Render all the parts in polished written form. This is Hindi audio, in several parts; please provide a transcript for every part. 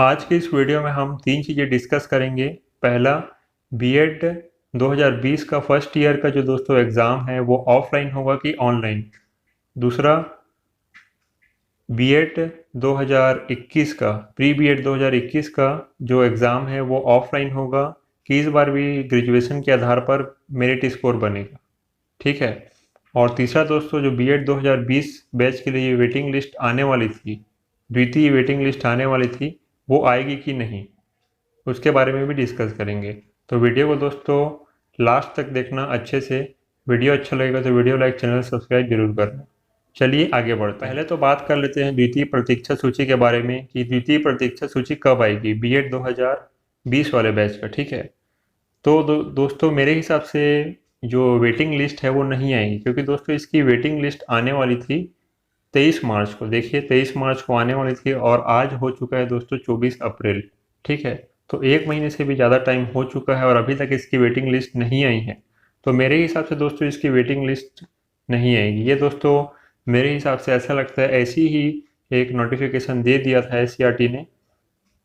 आज की इस वीडियो में हम तीन चीज़ें डिस्कस करेंगे। पहला, बीएड 2020 का फर्स्ट ईयर का जो दोस्तों एग्ज़ाम है वो ऑफलाइन होगा कि ऑनलाइन। दूसरा, बीएड 2021 का प्री बीएड 2021 का जो एग्ज़ाम है वो ऑफलाइन होगा कि इस बार भी ग्रेजुएशन के आधार पर मेरिट स्कोर बनेगा। ठीक है। और तीसरा दोस्तों, जो बीएड 2020 बैच के लिए वेटिंग लिस्ट आने वाली थी, द्वितीय वेटिंग लिस्ट आने वाली थी, वो आएगी कि नहीं, उसके बारे में भी डिस्कस करेंगे। तो वीडियो को दोस्तों लास्ट तक देखना अच्छे से। वीडियो अच्छा लगेगा तो वीडियो लाइक, चैनल सब्सक्राइब जरूर करना। चलिए आगे बढ़ते हैं। पहले तो बात कर लेते हैं द्वितीय प्रतीक्षा सूची के बारे में कि द्वितीय प्रतीक्षा सूची कब आएगी बीएड 2020 वाले बैच का। ठीक है। तो दोस्तों मेरे हिसाब से जो वेटिंग लिस्ट है वो नहीं आएगी, क्योंकि दोस्तों इसकी वेटिंग लिस्ट आने वाली थी 23 मार्च को। देखिए 23 मार्च को आने वाली थी और आज हो चुका है दोस्तों 24 अप्रैल। ठीक है। तो एक महीने से भी ज़्यादा टाइम हो चुका है और अभी तक इसकी वेटिंग लिस्ट नहीं आई है। तो मेरे हिसाब से दोस्तों इसकी वेटिंग लिस्ट नहीं आएगी। ये दोस्तों मेरे हिसाब से ऐसा लगता है ऐसी ही एक नोटिफिकेशन दे दिया था एससीईआरटी ने,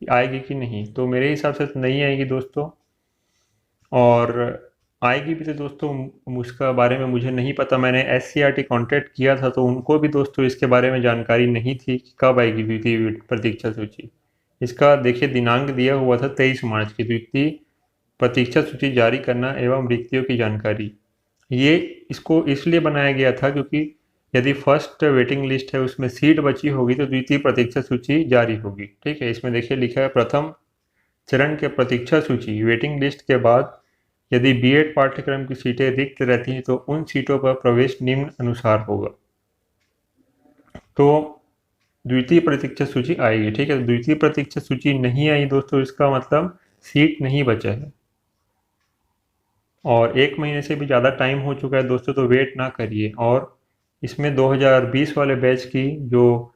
आएगी कि नहीं। तो मेरे हिसाब से तो नहीं आएगी दोस्तों। और आएगी भी तो दोस्तों उसका बारे में मुझे नहीं पता। मैंने एससीईआरटी कांटेक्ट किया था तो उनको भी दोस्तों इसके बारे में जानकारी नहीं थी कि कब आएगी द्वितीय प्रतीक्षा सूची। इसका देखिए दिनांक दिया हुआ था 23 मार्च की, द्वितीय प्रतीक्षा सूची जारी करना एवं रिक्तियों की जानकारी। ये इसको इसलिए बनाया गया था क्योंकि यदि फर्स्ट वेटिंग लिस्ट है उसमें सीट बची होगी तो द्वितीय प्रतीक्षा सूची जारी होगी। ठीक है। इसमें देखिए लिखा है, प्रथम चरण के प्रतीक्षा सूची वेटिंग लिस्ट के बाद यदि बीएड पाठ्यक्रम की सीटें रिक्त रहती हैं तो उन सीटों पर प्रवेश निम्न अनुसार होगा। तो द्वितीय प्रतीक्षा सूची आएगी। ठीक है। द्वितीय प्रतीक्षा सूची नहीं आई दोस्तों, इसका मतलब सीट नहीं बचा है और एक महीने से भी ज़्यादा टाइम हो चुका है दोस्तों, तो वेट ना करिए। और इसमें 2020 वाले बैच की जो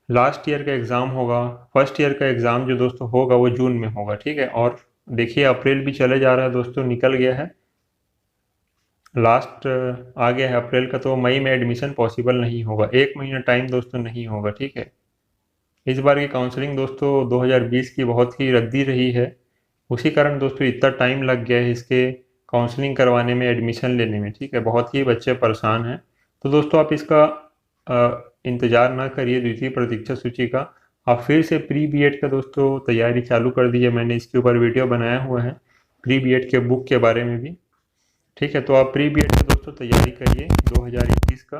लास्ट ईयर का एग्ज़ाम होगा, फर्स्ट ईयर का एग्ज़ाम जो दोस्तों होगा वो जून में होगा। ठीक है। और देखिए अप्रैल भी चले जा रहा है दोस्तों, निकल गया है, लास्ट आ गया है अप्रैल का। तो मई में एडमिशन पॉसिबल नहीं होगा, एक महीना टाइम दोस्तों नहीं होगा। ठीक है। इस बार की काउंसलिंग दोस्तों 2020 की बहुत ही रद्दी रही है, उसी कारण दोस्तों इतना टाइम लग गया है इसके काउंसलिंग करवाने में, एडमिशन लेने में। ठीक है। बहुत ही बच्चे परेशान हैं। तो दोस्तों आप इसका इंतज़ार ना करिए द्वितीय प्रतीक्षा सूची का। आप फिर से प्री बीएड का दोस्तों तैयारी चालू कर दीजिए। मैंने इसके ऊपर वीडियो बनाया हुआ है प्री बीएड के बुक के बारे में भी। ठीक है। तो आप प्री बीएड का दोस्तों तैयारी करिए 2021 का।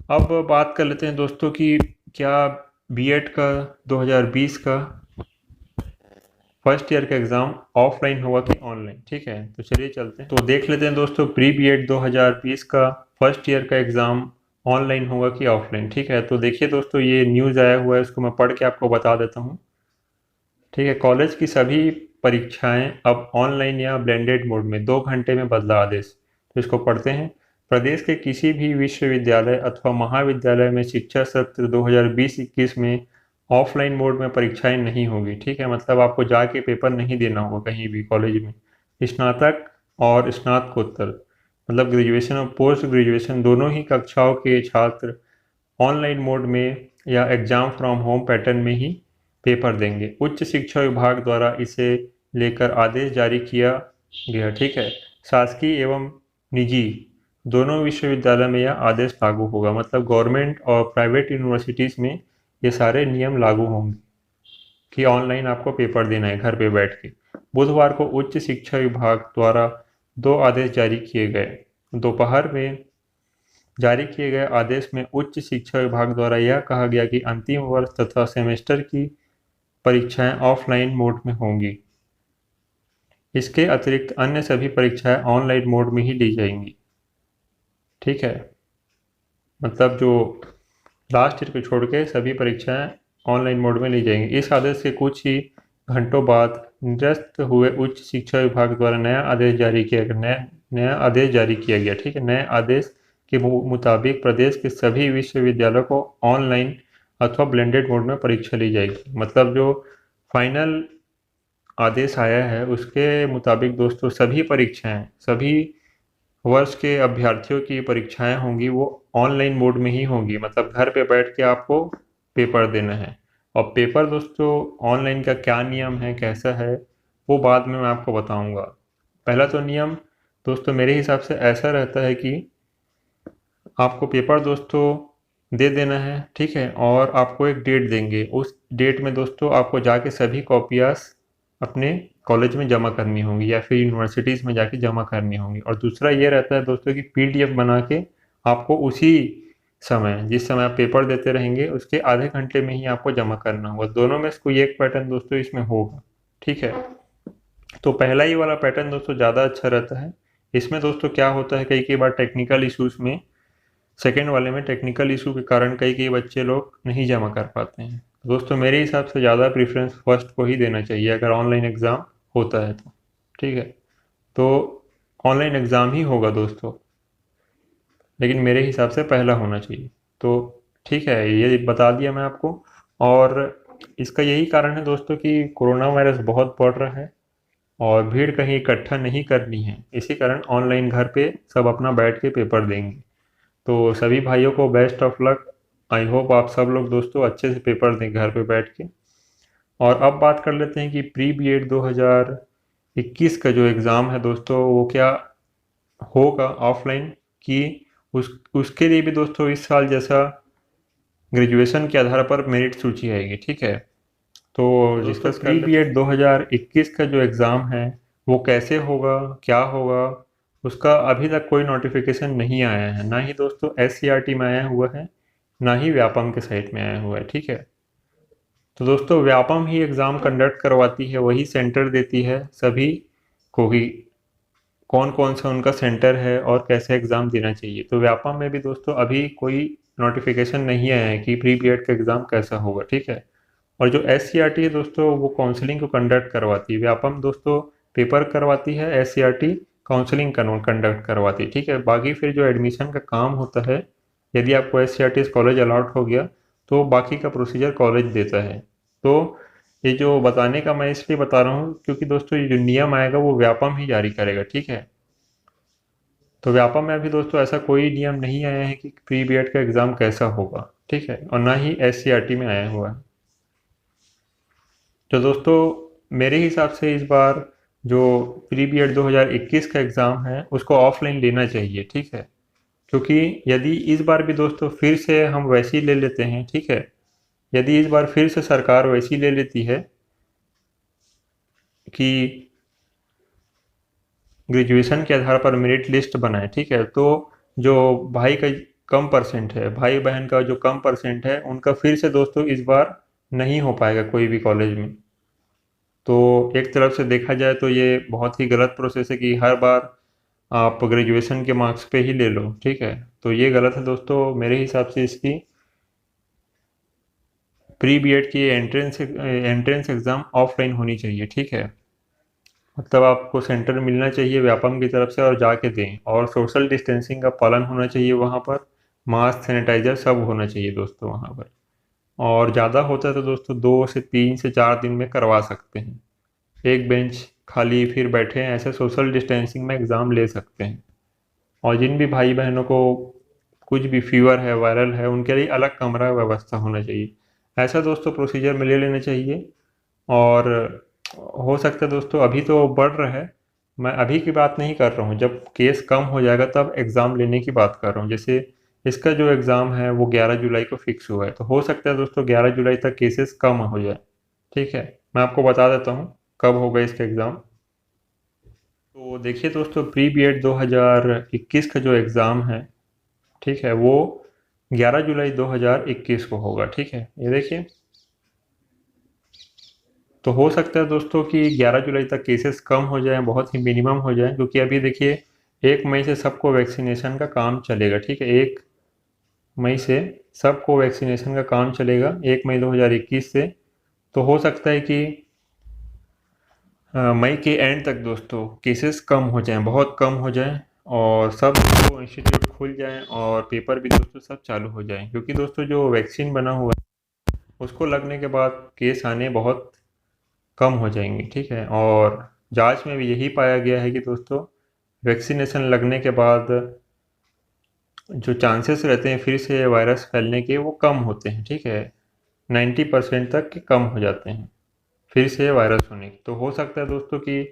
अब बात कर लेते हैं दोस्तों कि क्या बीएड का 2020 का फर्स्ट ईयर का एग्ज़ाम ऑफलाइन होगा कि ऑनलाइन। ठीक है। तो चलिए चलते हैं, तो देख लेते हैं दोस्तों प्री बीएड 2020 का फर्स्ट ईयर का एग्ज़ाम ऑनलाइन होगा कि ऑफलाइन। ठीक है। तो देखिए दोस्तों ये न्यूज़ आया हुआ है, उसको मैं पढ़ के आपको बता देता हूँ। ठीक है। कॉलेज की सभी परीक्षाएं अब ऑनलाइन या ब्लेंडेड मोड में, 2 घंटे में बदला आदेश। तो इसको पढ़ते हैं। प्रदेश के किसी भी विश्वविद्यालय अथवा महाविद्यालय में शिक्षा सत्र 2020-21 में ऑफलाइन मोड में परीक्षाएं नहीं होगी। ठीक है। मतलब आपको जाके पेपर नहीं देना होगा कहीं भी कॉलेज में। स्नातक और स्नातकोत्तर मतलब ग्रेजुएशन और पोस्ट ग्रेजुएशन दोनों ही कक्षाओं के छात्र ऑनलाइन मोड में या एग्जाम फ्रॉम होम पैटर्न में ही पेपर देंगे। उच्च शिक्षा विभाग द्वारा इसे लेकर आदेश जारी किया गया। ठीक है। शासकीय एवं निजी दोनों विश्वविद्यालय में यह आदेश लागू होगा। मतलब गवर्नमेंट और प्राइवेट यूनिवर्सिटीज़ में ये सारे नियम लागू होंगे कि ऑनलाइन आपको पेपर देना है घर पे बैठ के। बुधवार को उच्च शिक्षा विभाग द्वारा 2 आदेश जारी किए गए। दोपहर में जारी किए गए आदेश में उच्च शिक्षा विभाग द्वारा यह कहा गया कि अंतिम वर्ष तथा सेमेस्टर की परीक्षाएं ऑफलाइन मोड में होंगी। इसके अतिरिक्त अन्य सभी परीक्षाएं ऑनलाइन मोड में ही ली जाएंगी। ठीक है। मतलब जो लास्ट ईयर को छोड़ के सभी परीक्षाएं ऑनलाइन मोड में ली जाएंगी। इस आदेश के कुछ ही घंटों बाद निरस्त हुए उच्च शिक्षा विभाग द्वारा नया आदेश जारी किया गया। ठीक है। नए आदेश के मुताबिक प्रदेश के सभी विश्वविद्यालयों को ऑनलाइन अथवा ब्लेंडेड मोड में परीक्षा ली जाएगी। मतलब जो फाइनल आदेश आया है उसके मुताबिक दोस्तों सभी परीक्षाएं, सभी वर्ष के अभ्यर्थियों की परीक्षाएं होंगी वो ऑनलाइन मोड में ही होंगी। मतलब घर पे बैठ के आपको पेपर देना है। और पेपर दोस्तों ऑनलाइन का क्या नियम है, कैसा है, वो बाद में मैं आपको बताऊंगा। पहला तो नियम दोस्तों मेरे हिसाब से ऐसा रहता है कि आपको पेपर दोस्तों दे देना है, ठीक है, और आपको एक डेट देंगे। उस डेट में दोस्तों आपको जाके सभी कॉपियास अपने कॉलेज में जमा करनी होंगी या फिर यूनिवर्सिटीज़ में जाके जमा करनी होंगी। और दूसरा ये रहता है दोस्तों कि पीडीएफ बना के आपको उसी समय, जिस समय आप पेपर देते रहेंगे उसके आधे घंटे में ही आपको जमा करना होगा। दोनों में से कोई एक पैटर्न दोस्तों इसमें होगा, ठीक है। तो पहला ही वाला पैटर्न दोस्तों ज़्यादा अच्छा रहता है। इसमें दोस्तों क्या होता है, कई कई बार टेक्निकल इश्यूज में, सेकेंड वाले में टेक्निकल इशू के कारण कई कई बच्चे लोग नहीं जमा कर पाते हैं। तो दोस्तों मेरे हिसाब से ज़्यादा प्रेफरेंस फर्स्ट को ही देना चाहिए अगर ऑनलाइन एग्ज़ाम होता है तो, ठीक है। तो ऑनलाइन एग्ज़ाम ही होगा दोस्तों, लेकिन मेरे हिसाब से पहला होना चाहिए। तो ठीक है, ये बता दिया मैं आपको। और इसका यही कारण है दोस्तों कि कोरोना वायरस बहुत बढ़ रहा है और भीड़ कहीं इकट्ठा नहीं करनी है, इसी कारण ऑनलाइन घर पे सब अपना बैठ के पेपर देंगे। तो सभी भाइयों को best of luck. I hope आप सब लोग दोस्तों अच्छे से पेपर दें घर पे बैठ के। और अब बात कर लेते हैं कि प्री बीएड 2021 का जो एग्ज़ाम है दोस्तों वो क्या होगा ऑफलाइन, कि उसके लिए भी दोस्तों इस साल जैसा ग्रेजुएशन के आधार पर मेरिट सूची आएगी, ठीक है। तो डिस्कस कर प्री बीएड 2021 का जो एग्ज़ाम है वो कैसे होगा, क्या होगा, उसका अभी तक कोई नोटिफिकेशन नहीं आया है। ना ही दोस्तों एससीईआरटी में आया हुआ है, ना ही व्यापम के साइट में आया हुआ है, ठीक है। तो दोस्तों व्यापम ही एग्ज़ाम कंडक्ट करवाती है, वही सेंटर देती है सभी को कि कौन कौन सा उनका सेंटर है और कैसे एग्ज़ाम देना चाहिए। तो व्यापम में भी दोस्तों अभी कोई नोटिफिकेशन नहीं आया है कि प्री बीएड का एग्ज़ाम कैसा होगा, ठीक है। और जो एससीईआरटी है दोस्तों वो काउंसलिंग को कंडक्ट करवाती है। व्यापम दोस्तों पेपर करवाती है, एससीईआरटी काउंसलिंग कंडक्ट करवाती है, ठीक है। बाकी फिर जो एडमिशन का काम होता है, यदि आपको एससीईआरटी कॉलेज अलॉट हो गया तो बाकी का प्रोसीजर कॉलेज देता है। तो ये जो बताने का मैं इसलिए बता रहा हूँ क्योंकि दोस्तों ये जो नियम आएगा वो व्यापम ही जारी करेगा, ठीक है। तो व्यापम में अभी दोस्तों ऐसा कोई नियम नहीं आया है कि प्री बीएड का एग्ज़ाम कैसा होगा, ठीक है, और ना ही एससीईआरटी में आया हुआ है। तो दोस्तों मेरे हिसाब से इस बार जो प्री बीएड 2021 का एग्ज़ाम है उसको ऑफलाइन लेना चाहिए, ठीक है। क्योंकि यदि इस बार भी दोस्तों फिर से हम वैसे ही ले लेते हैं, ठीक है, यदि इस बार फिर से सरकार वैसी ले लेती है कि ग्रेजुएशन के आधार पर मेरिट लिस्ट बनाए, ठीक है, तो जो भाई का कम परसेंट है, भाई बहन का जो कम परसेंट है उनका फिर से दोस्तों इस बार नहीं हो पाएगा कोई भी कॉलेज में। तो एक तरफ से देखा जाए तो ये बहुत ही गलत प्रोसेस है कि हर बार आप ग्रेजुएशन के मार्क्स पे ही ले लो, ठीक है। तो ये गलत है दोस्तों, मेरे हिसाब से इसकी प्री बीएड की एंट्रेंस एग्ज़ाम ऑफलाइन होनी चाहिए, ठीक है। मतलब आपको सेंटर मिलना चाहिए व्यापम की तरफ से और जाके दें, और सोशल डिस्टेंसिंग का पालन होना चाहिए वहाँ पर, मास्क सैनिटाइजर सब होना चाहिए दोस्तों वहाँ पर। और ज़्यादा होता है तो दोस्तों 2 से 3 से 4 दिन में करवा सकते हैं, एक बेंच खाली फिर बैठे हैं, ऐसे सोशल डिस्टेंसिंग में एग्ज़ाम ले सकते हैं। और जिन भी भाई बहनों को कुछ भी फीवर है, वायरल है, उनके लिए अलग कमरा व्यवस्था होना चाहिए। ऐसा दोस्तों प्रोसीजर में ले लेना चाहिए। और हो सकता है दोस्तों अभी तो बढ़ रहा है, मैं अभी की बात नहीं कर रहा हूँ, जब केस कम हो जाएगा तब एग्ज़ाम लेने की बात कर रहा हूँ। जैसे इसका जो एग्ज़ाम है वो 11 जुलाई को फिक्स हुआ है, तो हो सकता है दोस्तों 11 जुलाई तक केसेस कम हो जाए, ठीक है। मैं आपको बता देता हूँ कब होगा इसका एग्ज़ाम। तो देखिए दोस्तों प्री बीएड 2021 का जो एग्ज़ाम है, ठीक है, वो 11 जुलाई 2021 को होगा, ठीक है। ये देखिए, तो हो सकता है दोस्तों कि 11 जुलाई तक केसेस कम हो जाएं, बहुत ही मिनिमम हो जाएं, क्योंकि अभी देखिए 1 मई से सबको वैक्सीनेशन का काम चलेगा, ठीक है। 1 मई से सबको वैक्सीनेशन का काम चलेगा, 1 मई 2021 से। तो हो सकता है कि मई के एंड तक दोस्तों केसेस कम हो जाएं, बहुत कम हो जाएं, और सब इंस्टीट्यूट खुल जाएं और पेपर भी दोस्तों सब चालू हो जाएं। क्योंकि दोस्तों जो वैक्सीन बना हुआ है उसको लगने के बाद केस आने बहुत कम हो जाएंगे, ठीक है। और जांच में भी यही पाया गया है कि दोस्तों वैक्सीनेशन लगने के बाद जो चांसेस रहते हैं फिर से वायरस फैलने के वो कम होते हैं, ठीक है। 90% तक के कम हो जाते हैं फिर से वायरस होने की। तो हो सकता है दोस्तों कि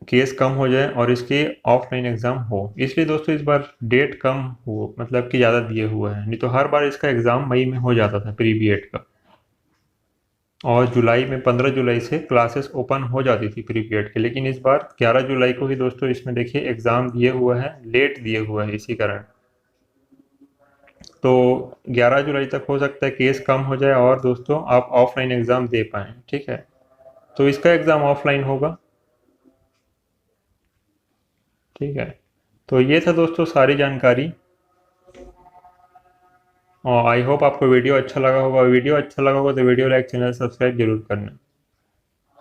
केस कम हो जाए और इसके ऑफलाइन एग्ज़ाम हो। इसलिए दोस्तों इस बार डेट कम हो, मतलब कि ज़्यादा दिए हुए हैं, नहीं तो हर बार इसका एग्ज़ाम मई में हो जाता था प्री बीएड का। और जुलाई में 15 जुलाई से क्लासेस ओपन हो जाती थी प्री बीएड के, लेकिन इस बार 11 जुलाई को ही दोस्तों इसमें देखिए एग्ज़ाम दिए हुआ है, लेट दिए हुआ है इसी कारण। तो 11 जुलाई तक हो सकता है केस कम हो जाए और दोस्तों आप ऑफलाइन एग्ज़ाम दे पाएँ, ठीक है। तो इसका एग्ज़ाम ऑफलाइन होगा, ठीक है। तो ये था दोस्तों सारी जानकारी, और आई होप आपको वीडियो अच्छा लगा होगा। वीडियो अच्छा लगा होगा तो वीडियो लाइक, चैनल सब्सक्राइब जरूर करना।